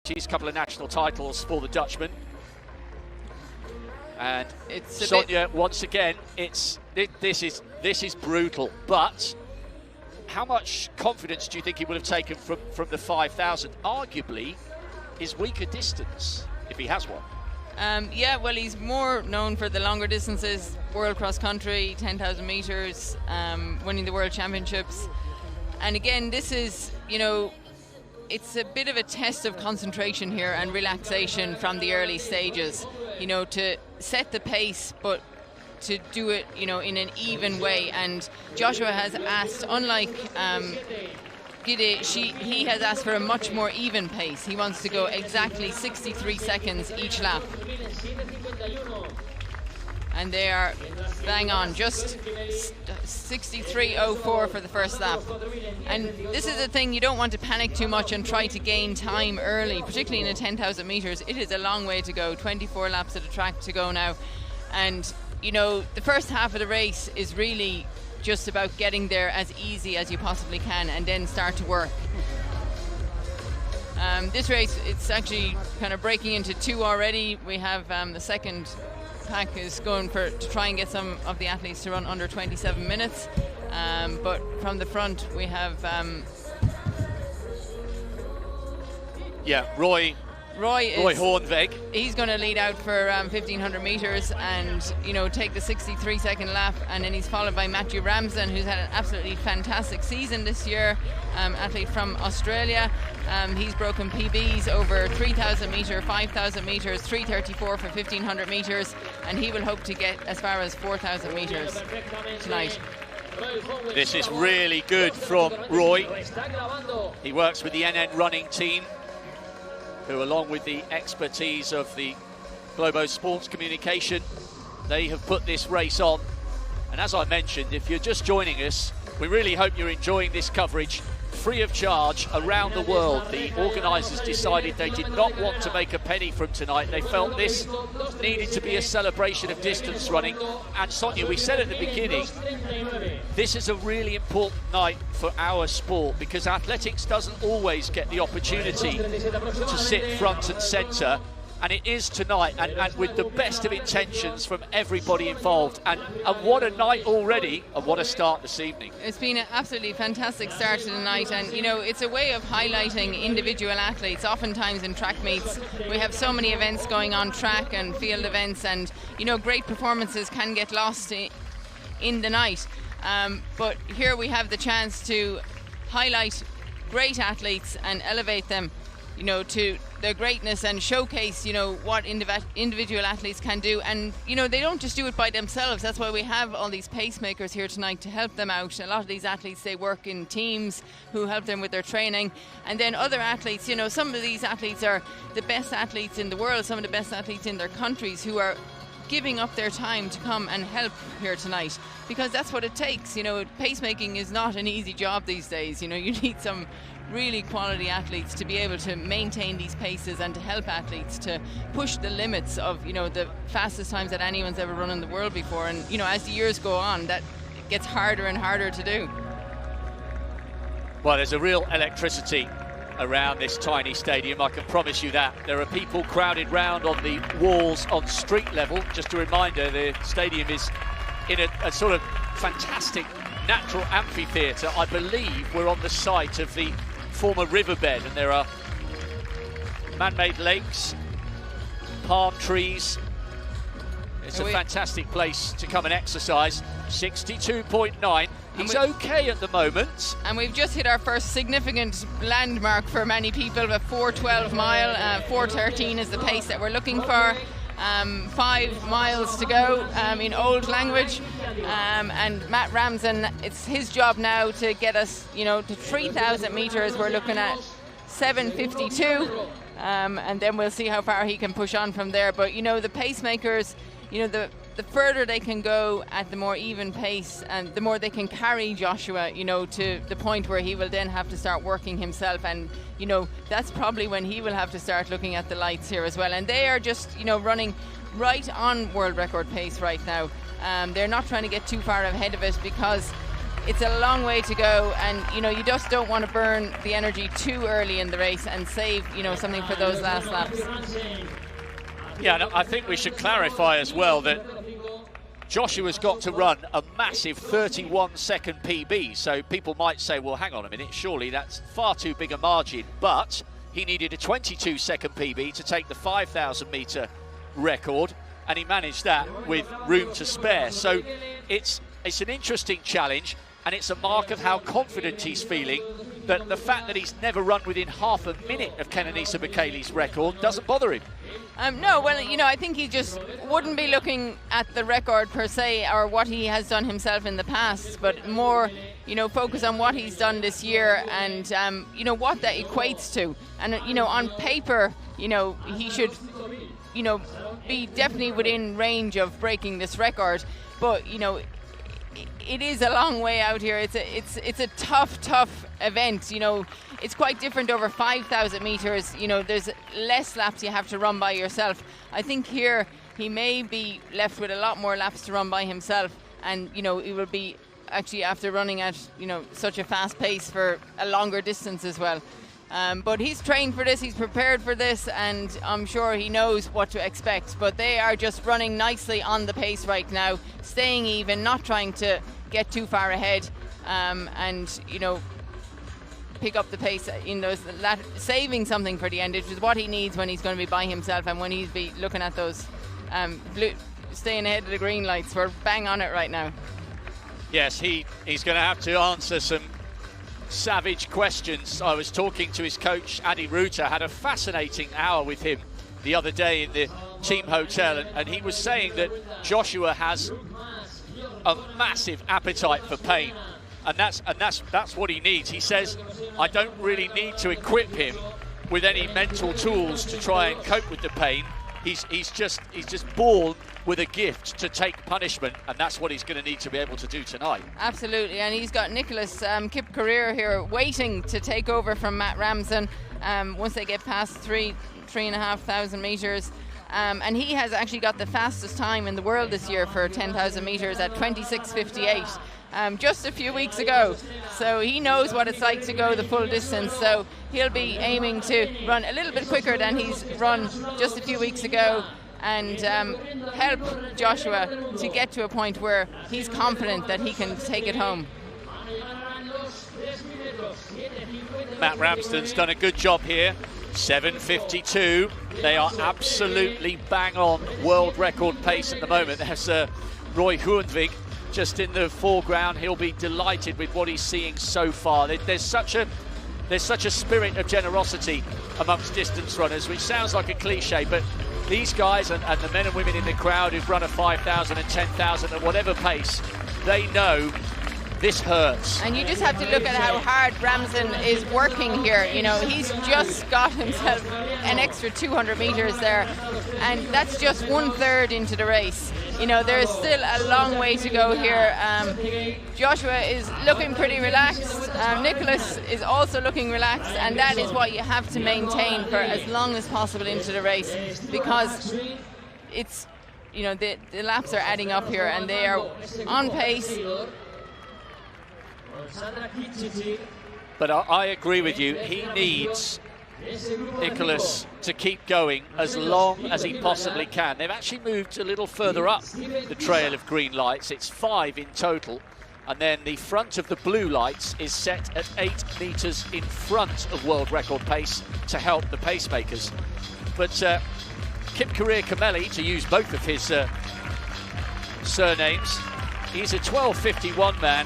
a couple of national titles for the Dutchman. And it's Sonia, once again, this is brutal. But how much confidence do you think he would have taken from the 5,000? Arguably, his weaker distance, if he has one. Yeah, well, he's more known for the longer distances, World Cross Country, 10,000 metres, winning the World Championships. And again, this is, it's a bit of a test of concentration here and relaxation from the early stages, to set the pace, but to do it, in an even way. And Joshua has asked, unlike Gide, he has asked for a much more even pace. He wants to go exactly 63 seconds each lap. And they are bang on, just 63.04 for the first lap. And this is the thing, you don't want to panic too much and try to gain time early, particularly in a 10,000 metres. It is a long way to go, 24 laps at the track to go now. And, the first half of the race is really just about getting there as easy as you possibly can and then start to work. This race, it's actually kind of breaking into two already. We have the second pack is going to try and get some of the athletes to run under 27 minutes. But from the front, we have Roy Hoornweg. He's going to lead out for 1,500 metres and, take the 63-second lap. And then he's followed by Matthew Ramsden, who's had an absolutely fantastic season this year, athlete from Australia. He's broken PBs over 3,000 metres, 5,000 metres, 3:34 for 1,500 metres, and he will hope to get as far as 4,000 metres tonight. This is really good from Roy. He works with the NN running team, who, along with the expertise of the Globo Sports Communication, they have put this race on. And as I mentioned, if you're just joining us, we really hope you're enjoying this coverage free of charge around the world. The organisers decided they did not want to make a penny from tonight. They felt this needed to be a celebration of distance running. And Sonia, we said at the beginning, this is a really important night for our sport because athletics doesn't always get the opportunity to sit front and centre. And it is tonight, and with the best of intentions from everybody involved. And what a night already, and what a start this evening. It's been an absolutely fantastic start to the night, and it's a way of highlighting individual athletes. Oftentimes in track meets, we have so many events going on, track and field events, and great performances can get lost in the night. But here we have the chance to highlight great athletes and elevate them to their greatness and showcase, what individual athletes can do. And, they don't just do it by themselves. That's why we have all these pacemakers here tonight to help them out. A lot of these athletes, they work in teams who help them with their training. And then other athletes, some of these athletes are the best athletes in the world, some of the best athletes in their countries who are giving up their time to come and help here tonight, because that's what it takes. Pacemaking is not an easy job these days. You need some really quality athletes to be able to maintain these paces and to help athletes to push the limits of the fastest times that anyone's ever run in the world before. And as the years go on, that gets harder and harder to do. Well, there's a real electricity around this tiny stadium, I can promise you that. There are people crowded round on the walls on street level. Just a reminder, the stadium is in a sort of fantastic natural amphitheatre. I believe we're on the site of the former riverbed, and there are man-made lakes, palm trees. It's a fantastic place to come and exercise. 62.9. He's okay at the moment. And we've just hit our first significant landmark for many people, a 4:12 mile. 4:13 is the pace that we're looking for. 5 miles to go in old language. And Matt Ramsden, it's his job now to get us, to 3,000 metres. We're looking at 7:52. And then we'll see how far he can push on from there. But, the pacemakers, the further they can go at the more even pace, and the more they can carry Joshua, to the point where he will then have to start working himself. And, that's probably when he will have to start looking at the lights here as well. And they are just, running right on world record pace right now. They're not trying to get too far ahead of it because it's a long way to go, and you know, you just don't want to burn the energy too early in the race and save, you know, something for those last laps. Yeah, and I think we should clarify as well that Joshua's got to run a massive 31-second PB, so people might say, well, hang on a minute, surely that's far too big a margin, but he needed a 22-second PB to take the 5,000-metre record, and he managed that with room to spare. So it's an interesting challenge, and it's a mark of how confident he's feeling, that the fact that he's never run within half a minute of Kenenisa Bekele's record doesn't bother him. No, well, you know, I think he just wouldn't be looking at the record per se or what he has done himself in the past, but more, you know, focus on what he's done this year and, you know, what that equates to. And, you know, on paper, you know, he should, you know, be definitely within range of breaking this record. But, you know, it is a long way out here. It's a tough event. You know, it's quite different over 5,000 meters. You know, there's less laps you have to run by yourself. I think here he may be left with a lot more laps to run by himself, and you know, he will be actually after running at, you know, such a fast pace for a longer distance as well. But he's trained for this, he's prepared for this, and I'm sure he knows what to expect. But they are just running nicely on the pace right now, staying even, not trying to get too far ahead, and, you know, pick up the pace in those, saving something for the end, which is what he needs when he's going to be by himself and when he's be looking at those staying ahead of the green lights. We're bang on it right now. Yes, he's going to have to answer some savage questions. I was talking to his coach, Adi Ruta, had a fascinating hour with him the other day in the team hotel, and he was saying that Joshua has a massive appetite for pain, and that's what he needs. He says, I don't really need to equip him with any mental tools to try and cope with the pain. He's just born with a gift to take punishment, and that's what he's going to need to be able to do tonight. Absolutely, and he's got Nicholas Kipkorir here waiting to take over from Matt Ramsden once they get past 3,500 metres. And he has actually got the fastest time in the world this year for 10,000 metres at 26:58. Just a few weeks ago, so he knows what it's like to go the full distance, so he'll be aiming to run a little bit quicker than he's run just a few weeks ago, and help Joshua to get to a point where he's confident that he can take it home. Matt Ramsden's done a good job here, 7:52. They are absolutely bang on world record pace at the moment. There's Roy Hoenvig just in the foreground. He'll be delighted with what he's seeing so far. There's such a spirit of generosity amongst distance runners, which sounds like a cliche, but these guys and the men and women in the crowd who've run a 5,000 and 10,000 at whatever pace, they know this hurts. And you just have to look at how hard Ramsden is working here. You know, he's just got himself an extra 200 metres there, and that's just 1/3 into the race. You know, there's still a long way to go here. Joshua is looking pretty relaxed. Nicholas is also looking relaxed, and that is what you have to maintain for as long as possible into the race, because it's, you know, the laps are adding up here and they are on pace. But I agree with you, he needs Nicholas to keep going as long as he possibly can. They've actually moved a little further up the trail of green lights. It's 5 in total, and then the front of the blue lights is set at 8 metres in front of world record pace to help the pacemakers. But Kipkorir Kameli, to use both of his surnames, he's a 12:51 man,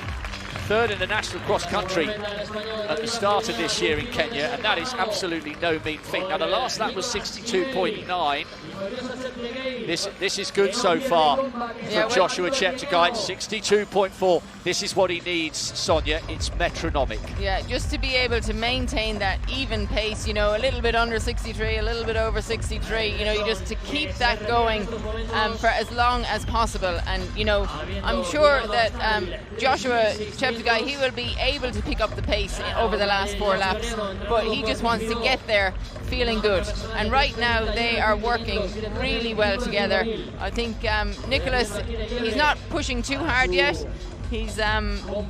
3rd in the national cross country at the start of this year in Kenya, and that is absolutely no mean feat. Now the last lap was 62.9. This is good so far from Joshua Cheptegei. 62.4. This is what he needs, Sonia. It's metronomic. Yeah, just to be able to maintain that even pace, you know, a little bit under 63, a little bit over 63, you know, just to keep that going for as long as possible. And, you know, I'm sure that Joshua Cheptegei, he will be able to pick up the pace over the last 4 laps, but he just wants to get there feeling good. And right now they are working really well together. I think Nicholas, he's not pushing too hard yet, He's will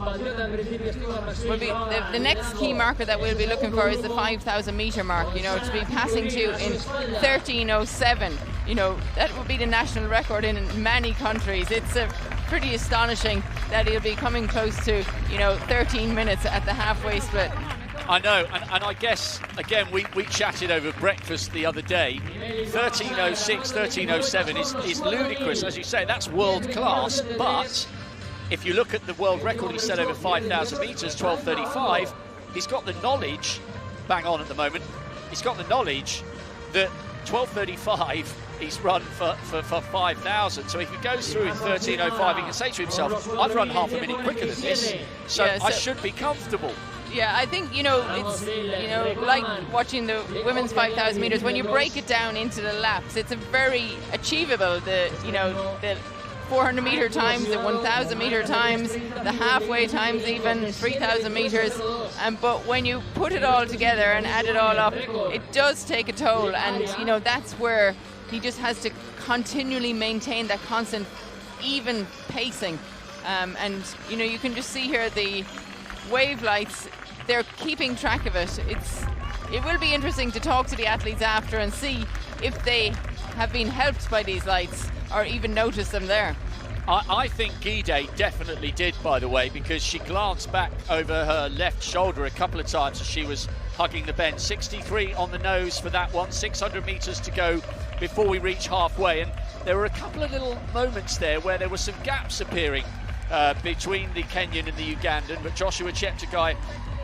be the next key marker that we'll be looking for is the 5,000 metre mark. You know, to be passing to in 13:07. You know, that would be the national record in many countries. It's pretty astonishing that he'll be coming close to, you know, 13 minutes at the halfway split. I know, and I guess, again, we chatted over breakfast the other day. 13:06, 13:07 is ludicrous. As you say, that's world class, but if you look at the world record he set over 5,000 metres, 12:35, he's got the knowledge, bang on at the moment, he's got the knowledge that 12:35 he's run for 5,000. So if he goes through in 13:05, he can say to himself, I've run half a minute quicker than this, so I should be comfortable. Yeah, I think, you know, it's, you know, like watching the women's 5,000 metres, when you break it down into the laps, it's a very achievable, the 400 metre times, the 1,000 metre times, the halfway times, even 3,000 metres. But when you put it all together and add it all up, it does take a toll. And, you know, that's where he just has to continually maintain that constant, even pacing. And, you know, you can just see here the wave lights, they're keeping track of it. It will be interesting to talk to the athletes after and see if they have been helped by these lights or even notice them there. I think Gide definitely did, by the way, because she glanced back over her left shoulder a couple of times as she was hugging the bend. 63 on the nose for that one, 600 metres to go before we reach halfway. And there were a couple of little moments there where there were some gaps appearing between the Kenyan and the Ugandan, but Joshua Cheptegei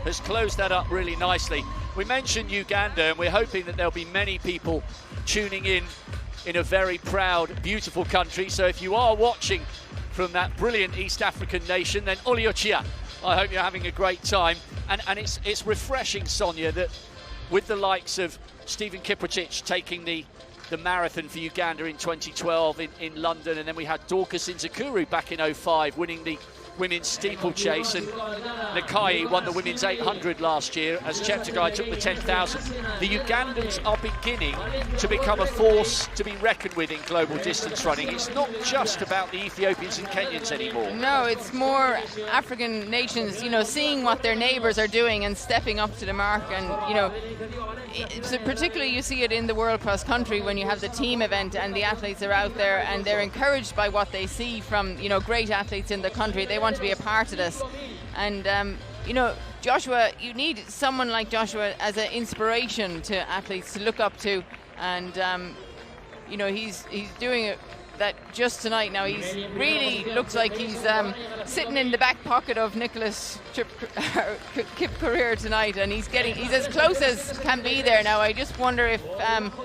has closed that up really nicely. We mentioned Uganda, and we're hoping that there'll be many people tuning in a very proud, beautiful country. So if you are watching from that brilliant East African nation, then Oliochia, I hope you're having a great time. And it's refreshing, Sonia, that with the likes of Stephen Kiprotich taking the marathon for Uganda in 2012 in London, and then we had Dorcas Nzakuru back in 05 winning the women's steeplechase, and Nakai won the women's 800 last year as Cheptegei took the 10,000. The Ugandans are beginning to become a force to be reckoned with in global distance running. It's not just about the Ethiopians and Kenyans anymore. No, it's more African nations, you know, seeing what their neighbours are doing and stepping up to the mark. And, you know, so particularly you see it in the World Cross Country when you have the team event and the athletes are out there and they're encouraged by what they see from, you know, great athletes in the country. They want to be a part of this. And you know, Joshua, you need someone like Joshua as an inspiration to athletes to look up to. And you know, he's doing it that just tonight. Now he's really looks like he's sitting in the back pocket of Nicholas Kip Career tonight, and he's as close as can be there now. I just wonder if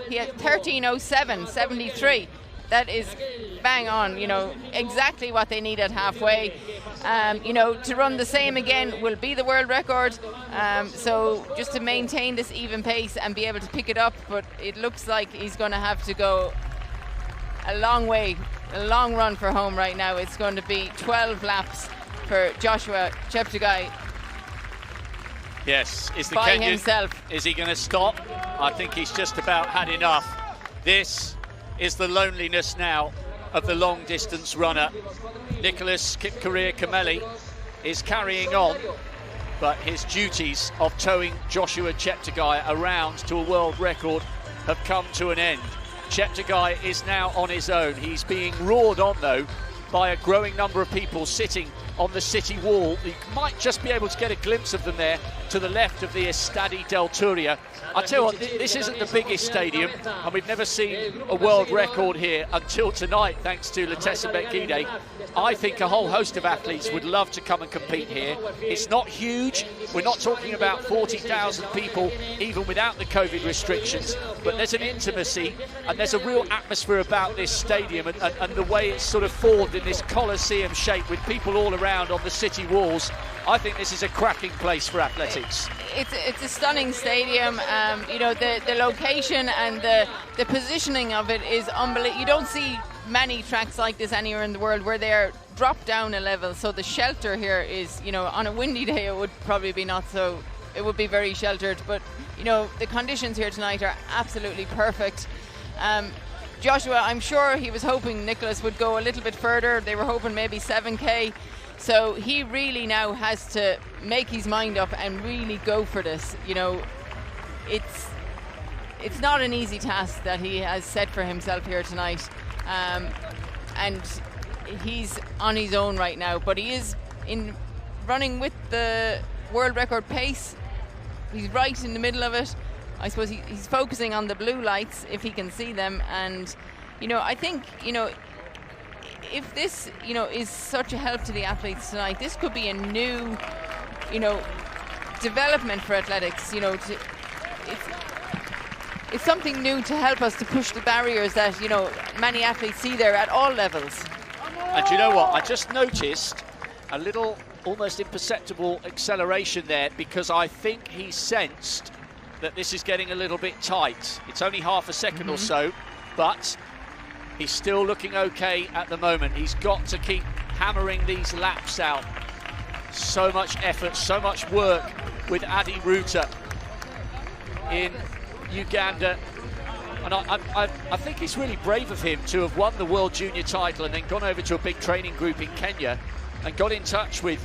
he had 13:07, 73. That is bang on, you know, exactly what they need at halfway. You know, to run the same again will be the world record. So just to maintain this even pace and be able to pick it up, but it looks like he's going to have to go a long way, a long run for home right now. It's going to be 12 laps for Joshua Cheptegei. Yes, is the by Kenyan himself. Is he going to stop? I think he's just about had enough. This is the loneliness now of the long distance runner. Nicholas Kipkorir Kameli is carrying on, but his duties of towing Joshua Cheptegei around to a world record have come to an end. Cheptegei is now on his own. He's being roared on, though, by a growing number of people sitting on the city wall. You might just be able to get a glimpse of them there to the left of the Estadi del Turia. I tell you what, this isn't the biggest stadium, and we've never seen a world record here until tonight, thanks to Letesa Bekele. I think a whole host of athletes would love to come and compete here. It's not huge. We're not talking about 40,000 people, even without the COVID restrictions, but there's an intimacy and there's a real atmosphere about this stadium and the way it's sort of formed in this Colosseum shape with people all around on the city walls. I think this is a cracking place for athletics. It's a stunning stadium. You know, the location and the positioning of it is unbelievable. You don't see many tracks like this anywhere in the world where they're dropped down a level. So the shelter here is, you know, on a windy day it would probably be not so, it would be very sheltered. But, you know, the conditions here tonight are absolutely perfect. Joshua, I'm sure he was hoping Nicholas would go a little bit further. They were hoping maybe 7K. So he really now has to make his mind up and really go for this. You know, it's not an easy task that he has set for himself here tonight, and he's on his own right now, but he is in running with the world record pace. He's right in the middle of it. I suppose he's focusing on the blue lights if he can see them, and you know, I think, you know, if this, you know, is such a help to the athletes tonight, this could be a new, you know, development for athletics. You know, it's something new to help us to push the barriers that, you know, many athletes see there at all levels. And you know what? I just noticed a little, almost imperceptible acceleration there, because I think he sensed that this is getting a little bit tight. It's only half a second or so, but he's still looking okay at the moment. He's got to keep hammering these laps out. So much effort, so much work with Adi Ruta in Uganda. And I think it's really brave of him to have won the World Junior title and then gone over to a big training group in Kenya and got in touch with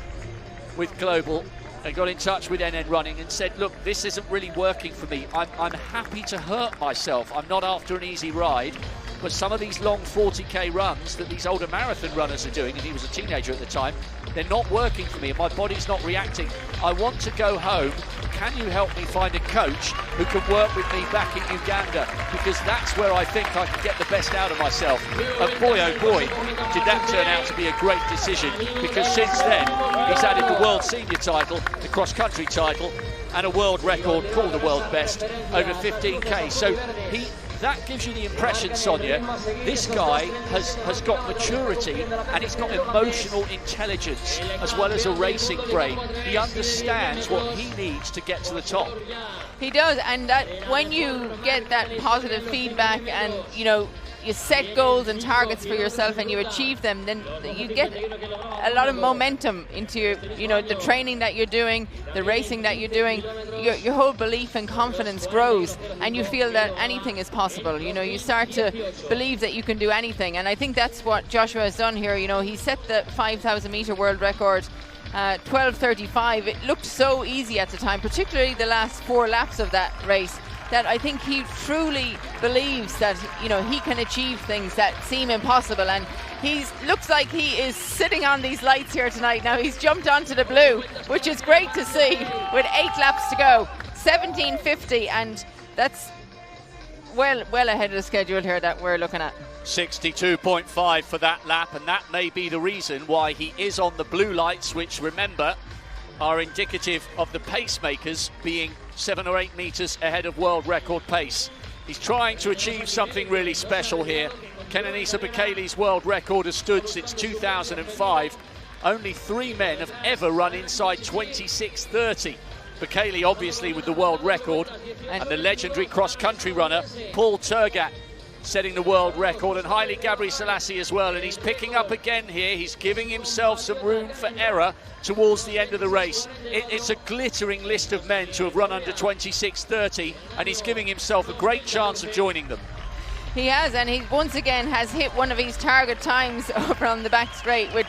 Global and got in touch with NN Running and said, look, this isn't really working for me. I'm happy to hurt myself. I'm not after an easy ride. But some of these long 40k runs that these older marathon runners are doing, and he was a teenager at the time, they're not working for me and my body's not reacting. I want to go home. Can you help me find a coach who can work with me back in Uganda? Because that's where I think I can get the best out of myself. And boy, oh boy, did that turn out to be a great decision, because since then he's added the world senior title, the cross-country title, and a world record called the world best over 15k. So that gives you the impression, Sonia, this guy has got maturity and he's got emotional intelligence as well as a racing brain. He understands what he needs to get to the top. He does, and that when you get that positive feedback and, you know, you set goals and targets for yourself and you achieve them, then you get a lot of momentum into, you know, the training that you're doing, the racing that you're doing. Your whole belief and confidence grows, and you feel that anything is possible. You know, you start to believe that you can do anything, and I think that's what Joshua has done here. You know, he set the 5,000 meter world record 12:35. It looked so easy at the time, particularly the last 4 laps of that race, that I think he truly believes that, you know, he can achieve things that seem impossible. And looks like he is sitting on these lights here tonight. Now he's jumped onto the blue, which is great to see, with 8 laps to go. 17:50, and that's well ahead of the schedule here that we're looking at. 62.5 for that lap, and that may be the reason why he is on the blue lights, which, remember, are indicative of the pacemakers being 7 or 8 meters ahead of world record pace. He's trying to achieve something really special here. Kenenisa Bekele's world record has stood since 2005. Only 3 men have ever run inside 26:30. Bekele obviously with the world record, and the legendary cross-country runner Paul Turgat setting the world record, and Haile Gebrselassie as well. And he's picking up again here. He's giving himself some room for error towards the end of the race. It's a glittering list of men to have run under 26:30, and he's giving himself a great chance of joining them. He has, and he once again has hit one of his target times over on the back straight with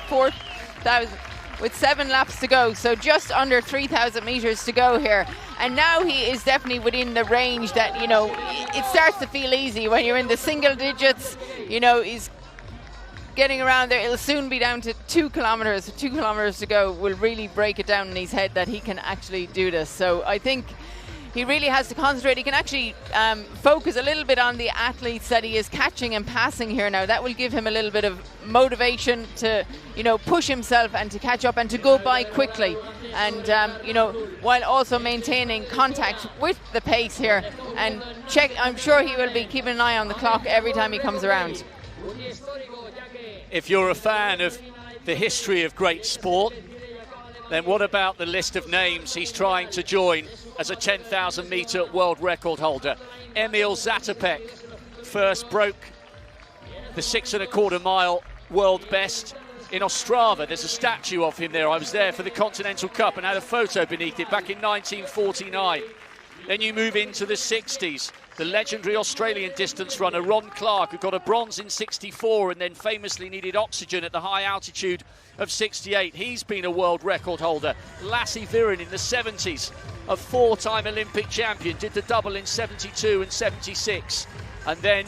7 laps to go, so just under 3,000 meters to go here. And now he is definitely within the range that, you know, it starts to feel easy when you're in the single digits. You know, he's getting around there. It'll soon be down to 2 kilometers. 2 kilometers to go will really break it down in his head that he can actually do this. So I think he really has to concentrate. He can actually focus a little bit on the athletes that he is catching and passing here now. That will give him a little bit of motivation to, you know, push himself and to catch up and to go by quickly. And, you know, while also maintaining contact with the pace here and check. I'm sure he will be keeping an eye on the clock every time he comes around. If you're a fan of the history of great sport, then what about the list of names he's trying to join as a 10,000 meter world record holder? Emil Zatopek first broke the 6.25 mile world best in Ostrava. There's a statue of him there. I was there for the Continental Cup and had a photo beneath it back in 1949. Then you move into the 60s. the legendary Australian distance runner Ron Clark, who got a bronze in 64 and then famously needed oxygen at the high altitude of 68. He's been a world record holder. Lassie Viren in the 70s, a 4-time Olympic champion, did the double in 72 and 76. And then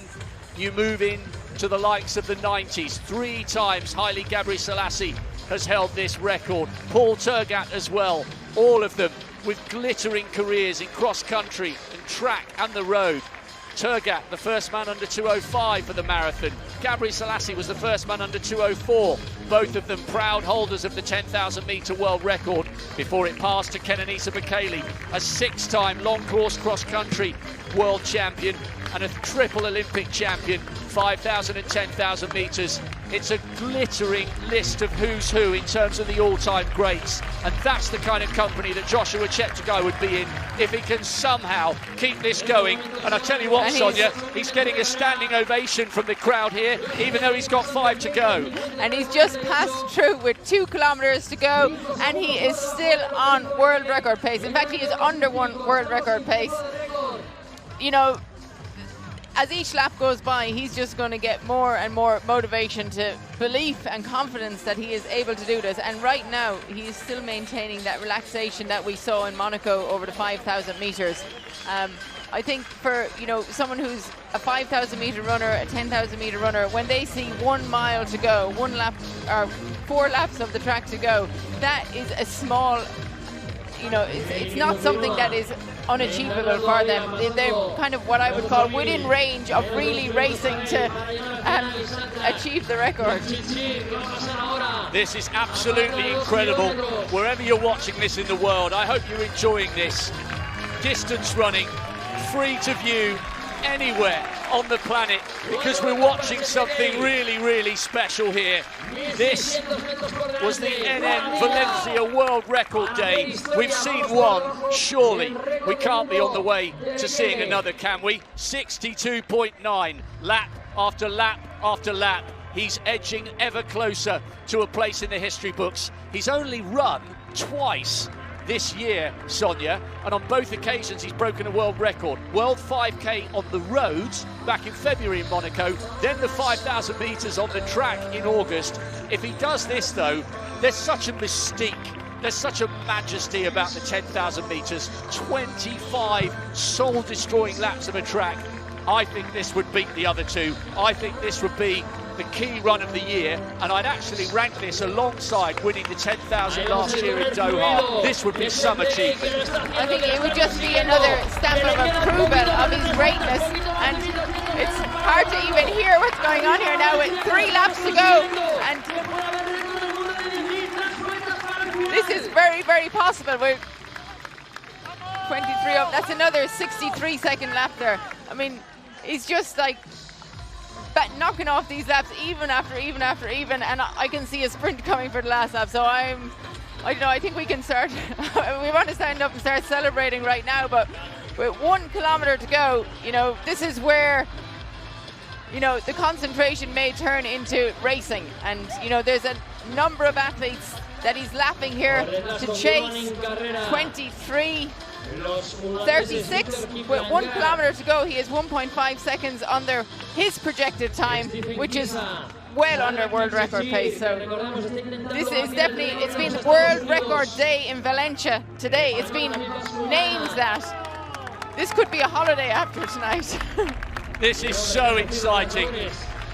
you move in to the likes of the 90s. 3 times Haile Gebrselassie has held this record. Paul Tergat as well. All of them with glittering careers in cross-country and track and the road. Tergat, the first man under 2:05 for the marathon. Gebrselassie was the first man under 2:04. Both of them proud holders of the 10,000 metre world record before it passed to Kenenisa Bekele, a 6-time long course cross-country world champion and a triple Olympic champion, 5,000 and 10,000 metres. It's a glittering list of who's who in terms of the all-time greats, and that's the kind of company that Joshua Cheptegei would be in if he can somehow keep this going. And I tell you what, Sonia, he's getting a standing ovation from the crowd here, even though he's got 5 to go. And he's just passed through with 2 kilometres to go, and he is still on world record pace. In fact, he is under world record pace. You know, as each lap goes by, he's just going to get more and more motivation to belief and confidence that he is able to do this. And right now, he is still maintaining that relaxation that we saw in Monaco over the 5,000 metres. I think for, you know, someone who's a 5,000 metre runner, a 10,000 metre runner, when they see 1 mile to go, 1 lap or 4 laps of the track to go, that is a small, you know, it's not something that is unachievable for them. They're kind of what I would call within range of really racing to achieve the record. This is absolutely incredible. Wherever you're watching this in the world, I hope you're enjoying this. Distance running, free to view anywhere on the planet, because we're watching something really, really special here. This was the NN Valencia World Record Day. We've seen one, surely we can't be on the way to seeing another, can we? 62.9, lap after lap after lap. He's edging ever closer to a place in the history books. He's only run twice this year, Sonia, and on both occasions he's broken a world record. World 5K on the roads back in February in Monaco, then the 5,000 metres on the track in August. If he does this though, there's such a mystique, there's such a majesty about the 10,000 metres, 25 soul-destroying laps of a track. I think this would beat the other 2. I think this would be the key run of the year, and I'd actually rank this alongside winning the 10,000 last year in Doha. This would be some achievement. I think it would just be another stamp of approval of his greatness, and it's hard to even hear what's going on here now with 3 laps to go, and this is very, very possible. We're 23 up, that's another 63-second lap there. I mean, he's just like knocking off these laps even after even, and I can see a sprint coming for the last lap. So I don't know, I think we can start we want to stand up and start celebrating right now, but with 1 kilometre to go, you know, this is where, you know, the concentration may turn into racing. And you know, there's a number of athletes that he's lapping here to chase. 36 with 1 kilometre to go. He is 1.5 seconds under his projected time, which is well under world record pace. So this is definitely, it's been the world record day in Valencia today. It's been named that. This could be a holiday after tonight. This is so exciting.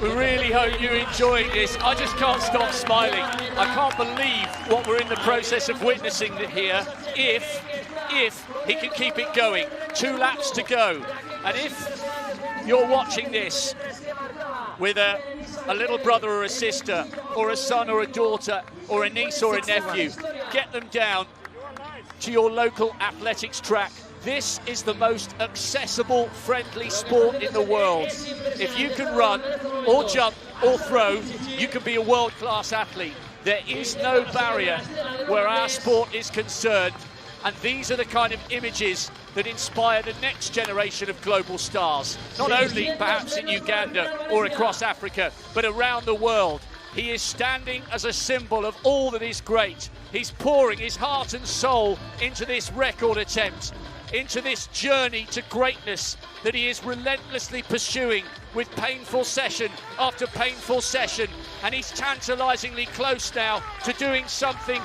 We really hope you're enjoying this. I just can't stop smiling. I can't believe what we're in the process of witnessing here. If he can keep it going. 2 laps to go. And if you're watching this with a little brother or a sister, or a son or a daughter, or a niece or a nephew, get them down to your local athletics track. This is the most accessible, friendly sport in the world. If you can run, or jump, or throw, you can be a world-class athlete. There is no barrier where our sport is concerned. And these are the kind of images that inspire the next generation of global stars, not only perhaps in Uganda or across Africa, but around the world. He is standing as a symbol of all that is great. He's pouring his heart and soul into this record attempt. into this journey to greatness that he is relentlessly pursuing with painful session after painful session, and he's tantalizingly close now to doing something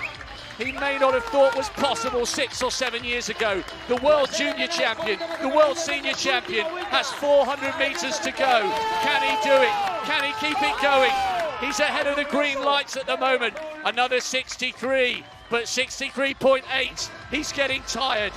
he may not have thought was possible 6 or 7 years ago. The world junior champion, the world senior champion, has 400 meters to go. Can he do it? Can he keep it going? He's ahead of the green lights at the moment. Another 63, but 63.8. He's getting tired,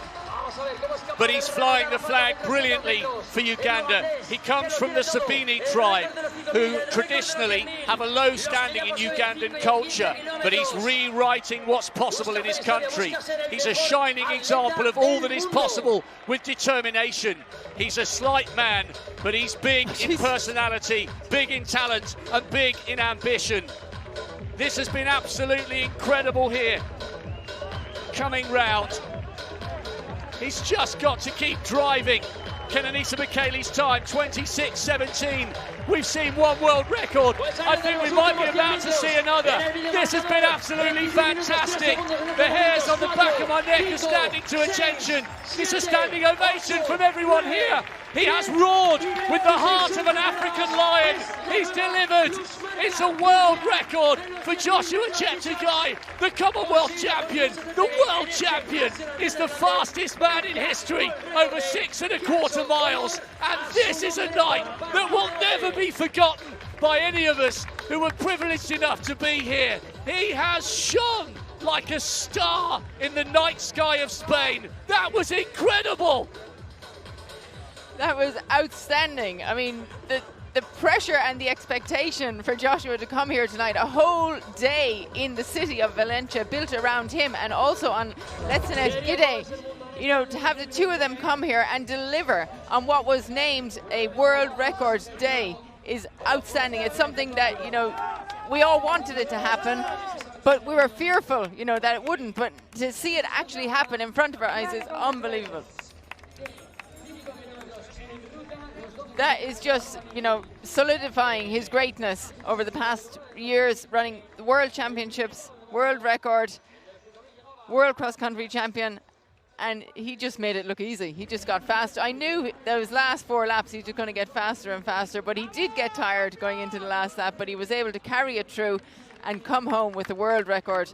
but he's flying the flag brilliantly for Uganda. He comes from the Sabini tribe, who traditionally have a low standing in Ugandan culture, but he's rewriting what's possible in his country. He's a shining example of all that is possible with determination. He's a slight man, but he's big in personality, big in talent, and big in ambition. This has been absolutely incredible here. Coming round, he's just got to keep driving. Kenenisa Bekele's time, 26:17. We've seen one world record. I think we might be about to see another. This has been absolutely fantastic. The hairs on the back of my neck are standing to attention. It's a standing ovation from everyone here. He has roared with the heart of an African lion. He's delivered. It's a world record for Joshua Cheptegei, the Commonwealth champion. The world champion is the fastest man in history, over 6.25 miles. And this is a night that will never be forgotten by any of us who were privileged enough to be here. He has shone like a star in the night sky of Spain. That was incredible. That was outstanding. I mean, the pressure and the expectation for Joshua to come here tonight, a whole day in the city of Valencia built around him, and also on Gide, you know, to have the two of them come here and deliver on what was named a world record day is outstanding. It's something that, you know, we all wanted it to happen, but we were fearful, you know, that it wouldn't. But to see it actually happen in front of our eyes is unbelievable. That is just, you know, solidifying his greatness over the past years, running the World Championships, world record, world cross-country champion, and he just made it look easy. He just got fast. I knew those last 4 laps he was just going to get faster and faster, but he did get tired going into the last lap, but he was able to carry it through and come home with a world record.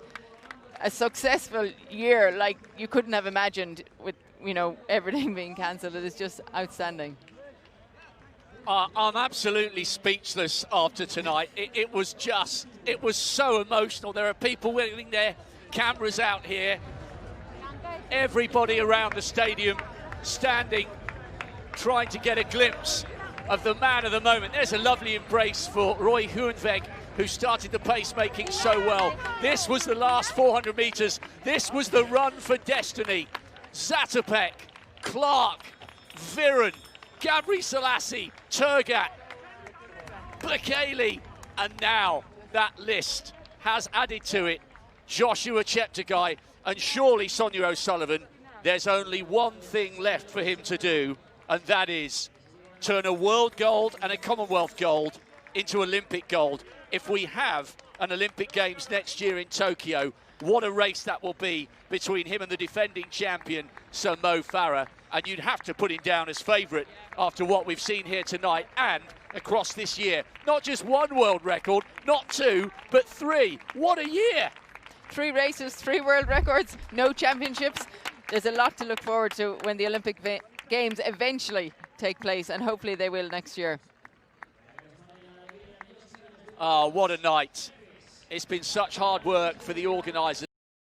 A successful year like you couldn't have imagined with, you know, everything being cancelled. It is just outstanding. I'm absolutely speechless after tonight. It was so emotional. There are people waving their cameras out here. Everybody around the stadium standing, trying to get a glimpse of the man of the moment. There's a lovely embrace for Roy Hoenweg, who started the pacemaking so well. This was the last 400 meters. This was the run for destiny. Zatopek, Clark, Viren, Gabri Selassie, Turgat, Bekele, and now that list has added to it Joshua Cheptegei, and surely Sonia O'Sullivan, there's only one thing left for him to do, and that is turn a world gold and a Commonwealth gold into Olympic gold. If we have an Olympic Games next year in Tokyo, what a race that will be between him and the defending champion, Sir Mo Farah. And you'd have to put him down as favourite after what we've seen here tonight and across this year. Not just one world record, not 2, but 3. What a year! 3 races, 3 world records, no championships. There's a lot to look forward to when the Olympic Games eventually take place, and hopefully they will next year. Oh, what a night. It's been such hard work for the organisers.